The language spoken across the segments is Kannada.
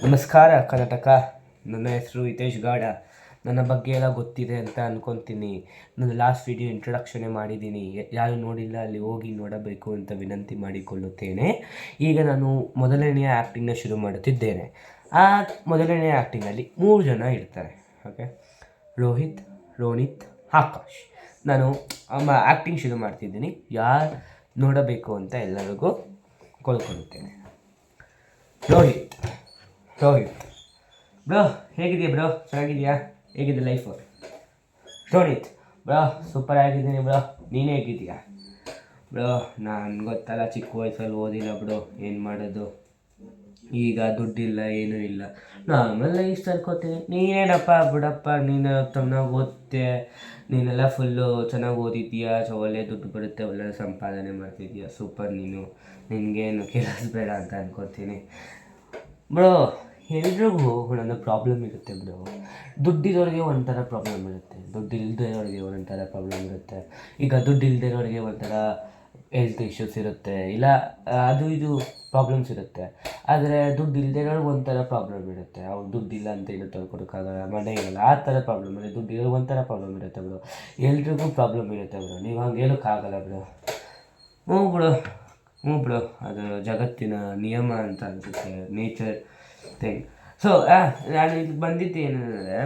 ನಮಸ್ಕಾರ ಕರ್ನಾಟಕ. ನನ್ನ ಹೆಸರು ಹಿತೇಶ್ ಗಾಡ. ನನ್ನ ಬಗ್ಗೆ ಎಲ್ಲ ಗೊತ್ತಿದೆ ಅಂತ ಅಂದ್ಕೊತೀನಿ. ನಾನು ಲಾಸ್ಟ್ ವಿಡಿಯೋ ಇಂಟ್ರೊಡಕ್ಷನ್ನೇ ಮಾಡಿದ್ದೀನಿ. ಯಾರು ನೋಡಿಲ್ಲ ಅಲ್ಲಿ ಹೋಗಿ ನೋಡಬೇಕು ಅಂತ ವಿನಂತಿ ಮಾಡಿಕೊಳ್ಳುತ್ತೇನೆ. ಈಗ ನಾನು ಮೊದಲನೆಯ ಆ್ಯಕ್ಟಿಂಗ್ನ ಶುರು ಮಾಡುತ್ತಿದ್ದೇನೆ. ಆ ಮೊದಲನೆಯ ಆ್ಯಕ್ಟಿಂಗಲ್ಲಿ 3 ಜನ ಇರ್ತಾರೆ. ಓಕೆ, ರೋಹಿತ್, ರೋನಿತ್, ಆಕಾಶ್. ನಾನು ಆ್ಯಕ್ಟಿಂಗ್ ಶುರು ಮಾಡ್ತಿದ್ದೀನಿ. ಯಾರು ನೋಡಬೇಕು ಅಂತ ಎಲ್ಲರಿಗೂ ಕೋಲ್ಕೊಳ್ಳುತ್ತೇನೆ. ರೋಹಿತ್ ಬ್ರೋ, ಹೇಗಿದೆಯಾ ಬ್ರೋ? ಚೆನ್ನಾಗಿದೆಯಾ? ಹೇಗಿದೆ ಲೈಫು? ರೋನಿತ್ ಬ್ರೋ, ಸೂಪರ್ ಆಗಿದ್ದೀನಿ ಬ್ರೋ. ನೀನೇ ಹೇಗಿದೆಯಾ ಬ್ರೋ? ನಾನು ಗೊತ್ತಲ್ಲ, ಚಿಕ್ಕ ವಯಸ್ಸಲ್ಲಿ ಓದಿಲ್ಲ ಬ್ರೋ, ಏನು ಮಾಡೋದು, ಈಗ ದುಡ್ಡಿಲ್ಲ, ಏನೂ ಇಲ್ಲ, ನಾರ್ಮಲ್ ಲೈಫ್ ತರ್ಕೋತೀನಿ. ನೀನೇನಪ್ಪ ಬಿಡಪ್ಪ, ನೀನು ಚೆನ್ನಾಗಿ ಓದ್ತೆ, ನೀನೆಲ್ಲ ಫುಲ್ಲು ಚೆನ್ನಾಗಿ ಓದಿದ್ದೀಯಾ, ಒಳ್ಳೆ ದುಡ್ಡು ಬರುತ್ತೆ, ಒಳ್ಳೆ ಸಂಪಾದನೆ ಮಾಡ್ತಿದ್ದೀಯಾ, ಸೂಪರ್. ನಿನಗೇನು ಕೆಲಸ ಬೇಡ ಅಂತ ಅನ್ಕೋತೀನಿ ಬ್ರೋ. ಎಲ್ರಿಗೂ ಒಂದೊಂದು ಪ್ರಾಬ್ಲಮ್ ಇರುತ್ತೆ ಬ್ರೋ. ದುಡ್ಡಿರೋರಿಗೆ ಒಂಥರ ಪ್ರಾಬ್ಲಮ್ ಇರುತ್ತೆ, ದುಡ್ಡು ಇಲ್ಲದಿರೋರಿಗೆ ಒಂಥರ ಪ್ರಾಬ್ಲಮ್ ಇರುತ್ತೆ. ಈಗ ದುಡ್ಡು ಇಲ್ಲದಿರೋರಿಗೆ ಒಂಥರ ಹೆಲ್ತ್ ಇಶ್ಯೂಸ್ ಇರುತ್ತೆ, ಇಲ್ಲ ಅದು ಇದು ಪ್ರಾಬ್ಲಮ್ಸ್ ಇರುತ್ತೆ. ಆದರೆ ದುಡ್ಡು ಇಲ್ಲದಿರೋರ್ಗೆ ಒಂಥರ ಪ್ರಾಬ್ಲಮ್ ಇರುತ್ತೆ. ಅವ್ರು ದುಡ್ಡಿಲ್ಲ ಅಂತ ಏನು ತೊಳ್ಕೊಡೋಕ್ಕಾಗಲ್ಲ, ಮನೆ ಇರಲ್ಲ, ಆ ಥರ ಪ್ರಾಬ್ಲಮ್ ಇರುತ್ತೆ. ದುಡ್ಡು ಇರೋ ಒಂಥರ ಪ್ರಾಬ್ಲಮ್ ಇರುತ್ತೆ ಬ್ರೋ. ಎಲ್ರಿಗೂ ಪ್ರಾಬ್ಲಮ್ ಇರುತ್ತೆ ಬ್ರೋ, ನೀವು ಹಂಗೆ ಹೇಳೋಕ್ಕಾಗಲ್ಲ ಬ್ರೋ. ಹ್ಞೂ ಬ್ರೋ, ಅದು ಜಗತ್ತಿನ ನಿಯಮ ಅಂತ ಅನಿಸುತ್ತೆ, ನೇಚರ್ ಥಿಂಗ್. ಸೊ ನಾನು ಇದು ಬಂದಿದ್ದೇನೆಂದರೆ,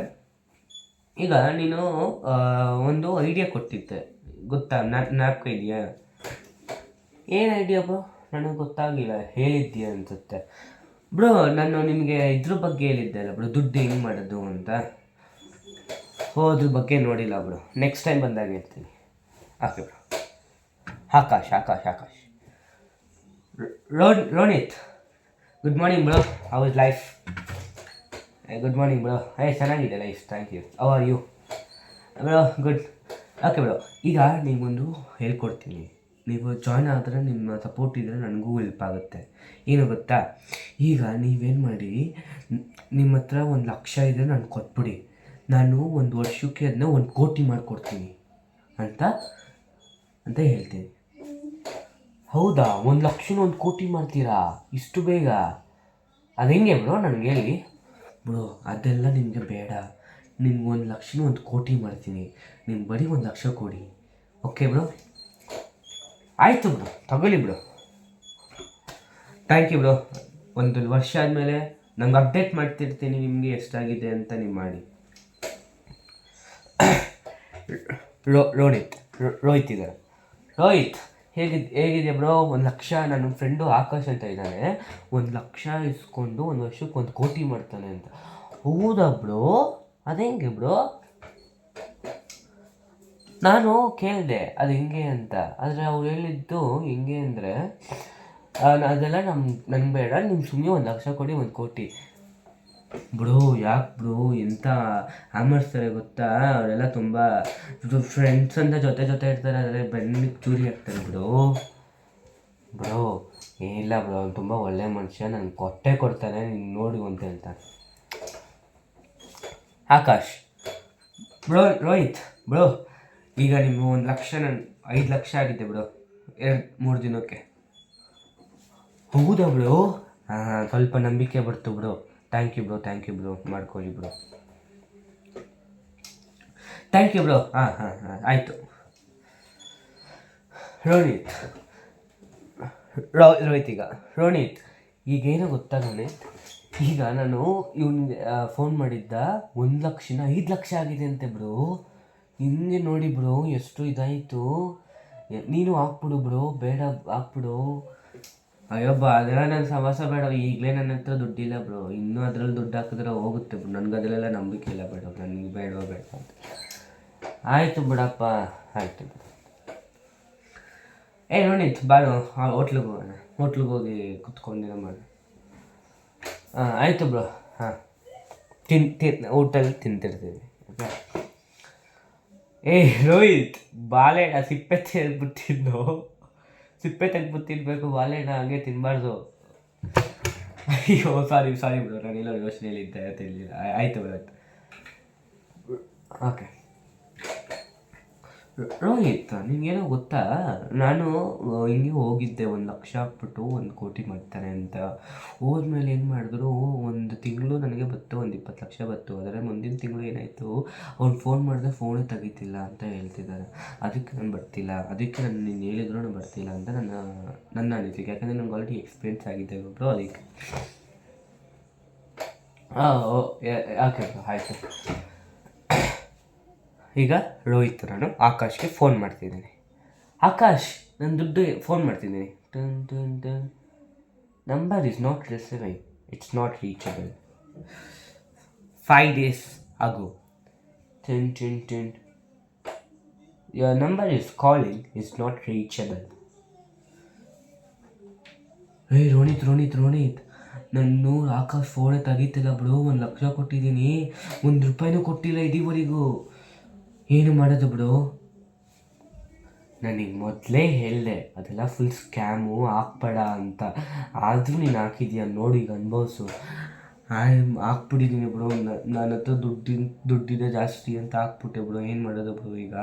ಈಗ ನೀನು ಒಂದು ಐಡಿಯಾ ಕೊಟ್ಟಿದ್ದೆ ಗೊತ್ತಾ? ಜ್ಞಾಪಕ ಇದೆಯಾ? ಏನು ಐಡಿಯಾ ಬ್ರೋ? ನನಗೆ ಗೊತ್ತಾಗಲಿಲ್ಲ. ಹೇಳಿದ್ದೀಯ ಅನಿಸುತ್ತೆ ಬ್ರೋ. ನಾನು ನಿಮಗೆ ಇದ್ರ ಬಗ್ಗೆ ಹೇಳಿದ್ದೆ ಅಲ್ಲ ಬ್ರೋ, ದುಡ್ಡು ಹೆಂಗೆ ಮಾಡೋದು ಅಂತ. ಅದ್ರ ಬಗ್ಗೆ ನೋಡಿಲ್ಲ ಬ್ರೋ. ನೆಕ್ಸ್ಟ್ ಟೈಮ್ ಬಂದಾಗ ಹೇಳ್ತೀನಿ. Okay bro. Akash Ronit, good morning bro. How is life? Good morning bro. ಚೆನ್ನಾಗಿದೆ life, thank you. How are you bro? Good. Okay bro, ಈಗ ನೀವೊಂದು ಹೇಳ್ಕೊಡ್ತೀನಿ. ನೀವು ಜಾಯ್ನ್ ಆದರೆ, ನಿಮ್ಮ ಸಪೋರ್ಟ್ ಇದ್ದರೆ ನನಗೂ ಹೆಲ್ಪ್ ಆಗುತ್ತೆ. ಏನು ಗೊತ್ತಾ, ಈಗ ನೀವೇನು ಮಾಡಿ, ನಿಮ್ಮ ಹತ್ರ 1,00,000 ಇದ್ದರೆ ನಾನು ಕೊಟ್ಬಿಡಿ. ನಾನು 1 ವರ್ಷಕ್ಕೆ ಅದನ್ನ 1 ಕೋಟಿ ಮಾಡಿಕೊಡ್ತೀನಿ ಅಂತ ಹೇಳ್ತೀನಿ. ಹೌದಾ? 1,00,000 1 ಕೋಟಿ ಮಾಡ್ತೀರಾ ಇಷ್ಟು ಬೇಗ? ಅದು ಹೆಂಗೆ ಬ್ರೋ? ನನಗೆ ಹೇಳಿ ಬ್ರೋ. ಅದೆಲ್ಲ ನಿಮಗೆ ಬೇಡ. ನಿಮ್ಗೆ 1,00,000 1 ಕೋಟಿ ಮಾಡ್ತೀನಿ. ನಿಮ್ಗೆ ಬರೀ 1,00,000 ಕೊಡಿ. Okay bro? ಆಯಿತು ಬ್ರೋ, ತಗೊಳ್ಳಿ ಬ್ರೋ. Thank you bro. 1 ವರ್ಷ ಆದಮೇಲೆ ನಂಗೆ ಅಪ್ಡೇಟ್ ಮಾಡ್ತಿರ್ತೀನಿ ನಿಮಗೆ ಎಷ್ಟಾಗಿದೆ ಅಂತ. ನೀವು ಮಾಡಿ. ರೋಹಿತ್ ಇದ್ದಾರೆ. ರೋಹಿತ್, ಹೇಗಿದೆ ಬ್ರೋ? 1,00,000. ನನ್ನ ಫ್ರೆಂಡು ಆಕಾಶ್ ಅಂತ ಇದ್ದಾನೆ, 1,00,000 ಇಸ್ಕೊಂಡು 1 ವರ್ಷಕ್ಕೆ 1 ಕೋಟಿ ಮಾಡ್ತಾನೆ ಅಂತ. ಹೌದಾ ಬ್ರೋ? ಅದೆಂಗೆ ಬ್ರೋ? ನಾನು ಕೇಳಿದೆ ಅದು ಹೆಂಗೆ ಅಂತ, ಆದರೆ ಅವ್ರು ಹೇಳಿದ್ದು ಹೆಂಗೆ ಅಂದರೆ, ಅದೆಲ್ಲ ನಂಗೆ ಬೇಡ, ನಿಮ್ಗೆ ಸುಮ್ಮನೆ 1,00,000 ಕೊಡಿ 1 ಕೋಟಿ. ಬ್ರೋ, ಯಾಕೆ ಬ್ರೋ ಎಂಥ ಆಮರ್ಸ್ತಾರೆ ಗೊತ್ತಾ? ಅವರೆಲ್ಲ ತುಂಬ ಫ್ರೆಂಡ್ಸ್ ಅಂತ ಜೊತೆ ಇರ್ತಾರೆ, ಆದರೆ ಬೆನ್ನಿಗೆ ಚೂರಿ ಹಾಕ್ತಾರೆ ಬ್ರೋ. ಏನಿಲ್ಲ ಬ್ರೋ, ಅವ್ನು ತುಂಬ ಒಳ್ಳೆ ಮನುಷ್ಯ, ನನಗೆ ಕೊಡ್ತಾನೆ, ನೀನು ನೋಡಿ ಅಂತ ಹೇಳ್ತಾನೆ. ಆಕಾಶ್ ರೋಹಿತ್ ಬ್ರೋ, ಈಗ ನಿಮ್ಮ 1,00,000 ನಾನು 5,00,000 ಆಗಿದೆ ಬ್ರೋ, 2-3 ದಿನಕ್ಕೆ. ಹೌದಾ ಬ್ರೋ? ಸ್ವಲ್ಪ ನಂಬಿಕೆ ಬರ್ತು ಬ್ರೋ. Thank you bro. ಮಾಡ್ಕೊಳ್ಳಿ ಬ್ರೋ. Thank you bro. ಆಯಿತು. ರೋನಿತ್ ಈಗೇನೋ ಗೊತ್ತಾ ರೋನಿತ್, ಈಗ ನಾನು ಇವನಿಗೆ ಫೋನ್ ಮಾಡಿದ್ದ 1,00,000 5,00,000 ಆಗಿದೆ ಅಂತೆ ಬ್ರೋ. ಹಿಂಗೆ ನೋಡಿ ಬ್ರೋ, ಎಷ್ಟು ಇದಾಯಿತು. ನೀನು ಹಾಕ್ಬಿಡು ಬ್ರೋ. ಬೇಡ, ಹಾಕ್ಬಿಡು. ಅಯ್ಯಬ್ಬ, ಅದೆಲ್ಲ ನನ್ನ ಸಮಸ್ಯೆ ಬೇಡ. ಈಗಲೇ ನನ್ನ ಹತ್ರ ದುಡ್ಡಿಲ್ಲ ಬ್ರೋ. ಇನ್ನೂ ಅದರಲ್ಲಿ ದುಡ್ಡು ಹಾಕಿದ್ರೆ ಹೋಗುತ್ತೆ ಬ್ರೋ. ನನಗೆ ಅದರಲ್ಲೆಲ್ಲ ನಂಬಿಕೆ ಇಲ್ಲ ಬೇಡ, ನನಗೆ ಬೇಡ ಅಂತ. ಆಯಿತು ಬಿಡಪ್ಪ, ಆಯಿತು ಬಿಡು. ರೋನಿತ್ ಬಾಳು, ಹೋಟ್ಲಿಗೆ ಹೋಗಿ ಕುತ್ಕೊಂಡಿರೋ ಮಾಡಿ. ಆಯಿತು ಬ್ರೋ. ಊಟಲ್ಲಿ ತಿಂತಿರ್ತೀವಿ. ರೋಹಿತ್, ಬಾಳೆಹಣ್ಣ ಸಿಪ್ಪೆ ತೆಗೆದ್ಬಿಟ್ಟು ತಿನ್ನಬೇಕು. ಬಾಳೆಹಣ್ಣ ಹಂಗೆ ತಿನ್ನಬಾರ್ದು. ಅಯ್ಯೋ, ಸಾರಿ ಬ್ರೋ, ನಾನೆಲ್ಲೋ ಯೋಚನೆಯಲ್ಲಿದ್ದೆ, ತಿಳಿಲಿಲ್ಲ. ಆಯಿತು ಬ್ರೋ. ಓಕೆ ರೋಹಿತ್, ನಿಮಗೇನೋ ಗೊತ್ತಾ, ನಾನು ಹಿಂಗೆ ಹೋಗಿದ್ದೆ 1,00,000 ಹಾಕ್ಬಿಟ್ಟು 1 ಕೋಟಿ ಮಾಡ್ತಾನೆ ಅಂತ. ಹೋದ್ಮೇಲೆ ಏನು ಮಾಡಿದ್ರು, ಒಂದು ತಿಂಗಳು ನನಗೆ ಬತ್ತು ಒಂದು 20 ಲಕ್ಷ ಬತ್ತು. ಆದರೆ ಮುಂದಿನ ತಿಂಗಳು ಏನಾಯಿತು, ಅವ್ನು ಫೋನ್ ಮಾಡಿದ್ರೆ ಫೋನೇ ತೆಗಿತಿಲ್ಲ ಅಂತ ಹೇಳ್ತಿದ್ದಾರೆ. ಅದಕ್ಕೆ ನಾನು ಬರ್ತಿಲ್ಲ, ಅದಕ್ಕೆ ನಾನು ನೀನು ಹೇಳಿದ್ರು ನಾನು ಬರ್ತಿಲ್ಲ ಅಂತ ನನ್ನ ಅನಿಸಿಕೆ. ಯಾಕಂದರೆ ನನಗೆ ಆಲ್ರೆಡಿ ಎಕ್ಸ್ಪೀರಿಯನ್ಸ್ ಆಗಿದೆ ಬ್ರೋ, ಅದಕ್ಕೆ. ಓಕೆ ಬ್ರೋ, ಆಯಿತು. ಈಗ ರೋಹಿತ್ ನಾನು ಆಕಾಶ್ಗೆ ಫೋನ್ ಮಾಡ್ತಿದ್ದೀನಿ. ಆಕಾಶ್, ನಾನು ದುಡ್ಡು ಫೋನ್ ಮಾಡ್ತಿದ್ದೀನಿ. Number is not receiving, it's not reachable. 5 days ago. Your number is calling, is not reachable. ಹೇ ರೋನಿತ್, ನಾನು ಆಕಾಶ್ ಫೋನೇ ತೆಗಿತಿಲ್ಲ ಬ್ರೋ. 1 ಲಕ್ಷ ಕೊಟ್ಟಿದ್ದೀನಿ, 1 ರೂಪಾಯಿನೂ ಕೊಟ್ಟಿಲ್ಲ ಇದುವರೆಗೂ. ಏನು ಮಾಡೋದು ಬ್ರೋ? ನನಗೆ ಮೊದಲೇ ಹೇಳಿದೆ ಅದೆಲ್ಲ ಫುಲ್ ಸ್ಕ್ಯಾಮು, ಹಾಕ್ಬೇಡ ಅಂತ. ಆದರೂ ನೀನು ಹಾಕಿದ್ಯಾ ನೋಡು, ಈಗ ಅನುಭವಿಸು. ಹಾಕ್ಬಿಟ್ಟಿದ್ದೀನಿ ಬ್ರೋ. ನನ್ನ ಹತ್ರ ದುಡ್ಡಿದೆ ಜಾಸ್ತಿ ಅಂತ ಹಾಕ್ಬಿಟ್ಟೆ ಬ್ರೋ. ಏನು ಮಾಡೋದು ಬ್ರೋ ಈಗ?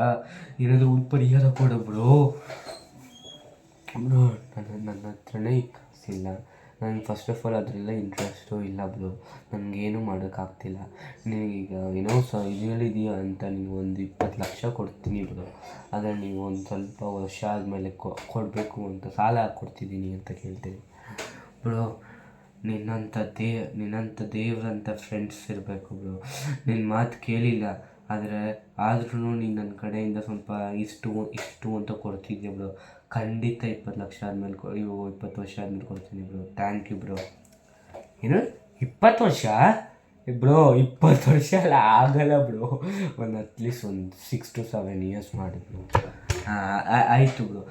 ಏನಾದರೂ ಪರಿಹಾರ ಕೊಡು ಬ್ರೋ. ನನ್ನ ಹತ್ರನೇ ಕಾಸಿಲ್ಲ. ನನಗೆ ಫಸ್ಟ್ ಆಫ್ ಆಲ್ ಅದರೆಲ್ಲ ಇಂಟ್ರೆಸ್ಟು ಇಲ್ಲ ಬ್ರೋ. ನನಗೇನು ಮಾಡೋಕ್ಕಾಗ್ತಿಲ್ಲ. ನಿನಗೀಗ ಏನೋ ಇದು ಹೇಳಿದೀಯ ಅಂತ ನೀವು ಒಂದು 20 ಲಕ್ಷ ಕೊಡ್ತೀನಿ ಬ್ರೋ. ಆದರೆ ನೀವು ಒಂದು ಸ್ವಲ್ಪ ವರ್ಷ ಆದಮೇಲೆ ಕೊಡಬೇಕು ಅಂತ ಸಾಲ ಕೊಡ್ತಿದ್ದೀನಿ ಅಂತ ಕೇಳ್ತೀನಿ ಬ್ರೋ. ನಿನ್ನಂಥ ದೇವ್ರಂಥ ಫ್ರೆಂಡ್ಸ್ ಇರಬೇಕು ಬ್ರೋ. ನಿನ್ನ ಮಾತು ಕೇಳಿಲ್ಲ, ಆದ್ರೂ ನೀನು ನನ್ನ ಕಡೆಯಿಂದ ಸ್ವಲ್ಪ ಇಷ್ಟು ಅಂತ ಕೊಡ್ತಿದ್ದೆ ಬ್ರೋ. ಖಂಡಿತ 20 ಲಕ್ಷ ಆದಮೇಲೆ 20 ವರ್ಷ ಆದಮೇಲೆ ಕೊಡ್ತೀನಿ ಬ್ರೋ. Thank you bro. ಏನು 20 ವರ್ಷ ಬ್ರೋ? 20 ವರ್ಷ ಎಲ್ಲ ಆಗಲ್ಲ ಬ್ರೋ. ಅಟ್ಲೀಸ್ಟ್ ಒಂದು 6 to 7 years ಮಾಡಿ ಬ್ರೋ. ಆಯಿತು ಬ್ರೋ.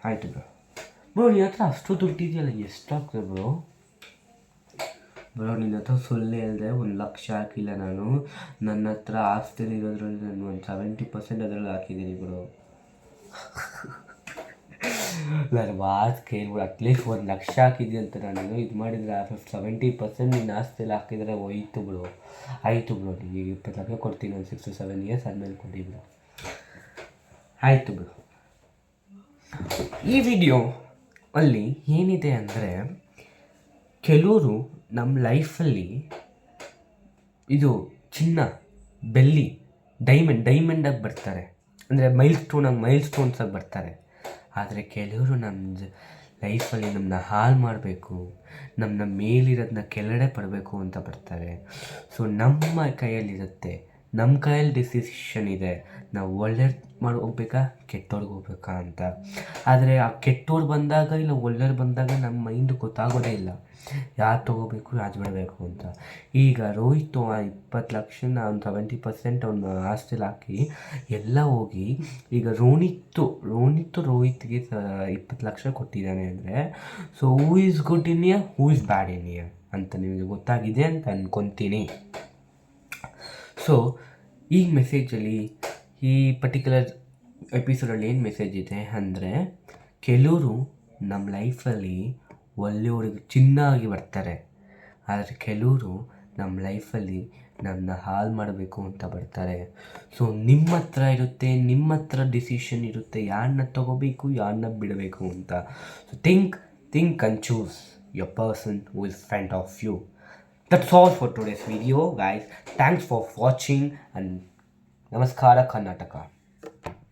ಆಯಿತು ಬ್ರೋ, ನಿನ್ನ ಹತ್ರ ಅಷ್ಟು ದುಡ್ಡಿದೆಯಲ್ಲ, ಎಷ್ಟಾಗ್ತದೆ ಬ್ರೋ? ಬ್ರೋ, ನಿನ್ನ ಹತ್ರ ಸುಳ್ಳು ಹೇಳಿದೆ, 1 ಲಕ್ಷ ಹಾಕಿಲ್ಲ ನಾನು. ನನ್ನ ಹತ್ರ ಆಸ್ತಿಯಲ್ಲಿ ಇರೋದ್ರಲ್ಲಿ ನಾನು ಒಂದು 70% ಅದರಲ್ಲಿ ಹಾಕಿದ್ದೀನಿ ಬ್ರೋ. ನನ್ನ ಮಾತು ಕೇಳ್ಬಿಡು. ಅಟ್ಲೀಸ್ಟ್ 1 ಲಕ್ಷ ಹಾಕಿದ್ದೆ ಅಂತ ನಾನು ಇದು ಮಾಡಿದರೆ 70% ನಿನ್ನ ಆಸ್ತಿಯಲ್ಲಿ ಹಾಕಿದರೆ ಹೋಯ್ತು ಬ್ರೋ. ಆಯಿತು ಬ್ರೋ, ನಿಮಗೆ 20 ಲಕ್ಷ ಕೊಡ್ತೀನಿ. ಒಂದು 6 to 7 years ಆದಮೇಲೆ ಕೊಡಿ ಬ್ರೋ. ಆಯಿತು ಬ್ರೋ. ಈ ವಿಡಿಯೋ ಅಲ್ಲಿ ಏನಿದೆ ಅಂದರೆ, ಕೆಲವರು ನಮ್ಮ ಲೈಫಲ್ಲಿ ಇದು ಚಿನ್ನ, ಬೆಳ್ಳಿ, ಡೈಮಂಡಾಗಿ ಬರ್ತಾರೆ. ಅಂದರೆ ಮೈಲ್ಸ್ಟೋನ್ಸಾಗಿ ಬರ್ತಾರೆ. ಆದರೆ ಕೆಲವರು ನಮ್ಮ ಲೈಫಲ್ಲಿ ನಮ್ಮನ್ನ ಹಾಳು ಮಾಡಬೇಕು, ನಮ್ಮನ್ನ ಮೇಲಿರೋದನ್ನ ಕೆಳಗಡೆ ಪಡಬೇಕು ಅಂತ ಬರ್ತಾರೆ. ಸೊ ನಮ್ಮ ಕೈಯಲ್ಲಿರುತ್ತೆ, ನಮ್ಮ ಕೈಯಲ್ಲಿ ಡಿಸಿಷನ್ ಇದೆ, ನಾವು ಒಳ್ಳೆಯದು ಮಾಡಿ ಹೋಗ್ಬೇಕಾ ಕೆಟ್ಟವ್ರಿಗೆ ಹೋಗ್ಬೇಕಾ ಅಂತ. ಆದರೆ ಆ ಕೆಟ್ಟವ್ರು ಬಂದಾಗ ಇಲ್ಲ ಒಳ್ಳೆಯವ್ರು ಬಂದಾಗ ನಮ್ಮ ಮೈಂಡು ಗೊತ್ತಾಗೋದೇ ಇಲ್ಲ, ಯಾರು ತೊಗೋಬೇಕು ಯಾರು ಬಿಡಬೇಕು ಅಂತ. ಈಗ ರೋಹಿತ್ 20 ಲಕ್ಷನ ಒಂದು 70% ಅವನ ಆಸ್ತಿಲಿ ಹಾಕಿ ಎಲ್ಲ ಹೋಗಿ ಈಗ ರೋಹಿತ್ಗೆ 20 ಲಕ್ಷ ಕೊಟ್ಟಿದ್ದಾನೆ ಅಂದರೆ, so who is good in year, who is bad in year ಅಂತ ನಿಮಗೆ ಗೊತ್ತಾಗಿದೆ ಅಂತ ಅಂದ್ಕೊತೀನಿ. ಸೊ ಈ ಮೆಸೇಜಲ್ಲಿ, ಈ ಪರ್ಟಿಕ್ಯುಲರ್ ಎಪಿಸೋಡಲ್ಲಿ ಏನು ಮೆಸೇಜ್ ಇದೆ ಅಂದರೆ, ಕೆಲವರು ನಮ್ಮ ಲೈಫಲ್ಲಿ ಒಳ್ಳೆಯವ್ರಿಗೆ ಚಿನ್ನ ಆಗಿ ಬರ್ತಾರೆ. ಆದರೆ ಕೆಲವರು ನಮ್ಮ ಲೈಫಲ್ಲಿ ನಮ್ಮನ್ನ ಹಾಳು ಮಾಡಬೇಕು ಅಂತ ಬರ್ತಾರೆ. ಸೊ ನಿಮ್ಮ ಹತ್ರ ಇರುತ್ತೆ, ನಿಮ್ಮ ಹತ್ರ ಡಿಸಿಷನ್ ಇರುತ್ತೆ, ಯಾರನ್ನ ತೊಗೋಬೇಕು ಯಾರನ್ನ ಬಿಡಬೇಕು ಅಂತ. So think and choose your person who is in front of you. That's all for today's video, guys. Thanks for watching and Namaskara Karnataka.